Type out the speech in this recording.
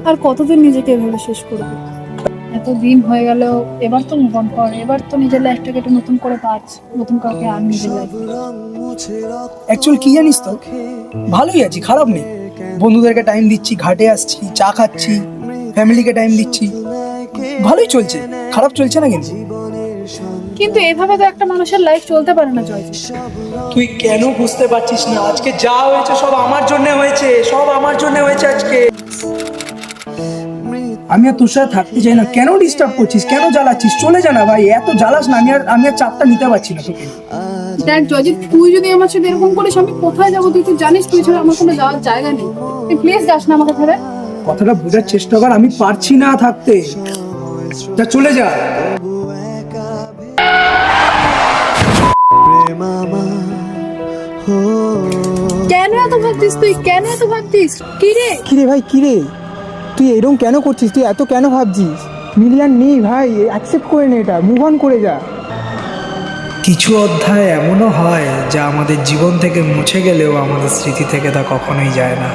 আর কতদিন নিজেকে এভাবে শেষ করবো? এতদিন হয়ে গেল, এবার তো মুভ অন কর, এবার তো নিজের লাইফটাকে একটু নতুন করে বাঁচ, নতুন কাউকে আন নিজের লাইফে। অ্যাকচুয়াল কি জানিস তো, ভালোই আছি, খারাপ নেই। বন্ধুদেরকে টাইম দিচ্ছি, ঘাটে আসছি, চা খাচ্ছি, ফ্যামিলিকে টাইম দিচ্ছি, ভালোই চলছে, খারাপ চলছে না কিন্তু। কিন্তু এভাবে তো একটা মানুষের লাইফ চলতে পারে না জয়জিৎ। তুই কেন বুঝতে পারছিস না? আজকে যা হয়েছে সব আমার জন্য হয়েছে, সব আমার জন্য হয়েছে আজকে। আমি আর তোর সাথে থাকতে চাই না। কেন ডিস্টার্ব করছিস, কেন জ্বালাচ্ছিস? চলে যা না ভাই, এত জ্বালাস না। আমি আর চাপটা নিতে পারছি না তোকে। দেখ জয়জিৎ, তুই যদি আমার সাথে এরকম করিস আমি কোথায় যাবো? তুই তো জানিস তুই ছাড়া আমার কোনো যাওয়ার জায়গা নেই। তুই প্লিজ যাস না আমাকে ছেড়ে। কথাটা বোঝার চেষ্টা কর, আমি পারছি না থাকতে। যা, চলে যা। কেন এত ভাবছিস তুই, কেন এত ভাবছিস? কি রে? কিরে ভাই, কিরে তুই এরকম কেন করছিস? তুই এত কেন ভাবছিস? মিলিয়ন নেই ভাই, অ্যাকসেপ্ট করে নে, এটা মুভ অন করে যা। কিছু অধ্যায় এমনও হয় যা আমাদের জীবন থেকে মুছে গেলেও আমাদের স্মৃতি থেকে তা কখনোই যায় না।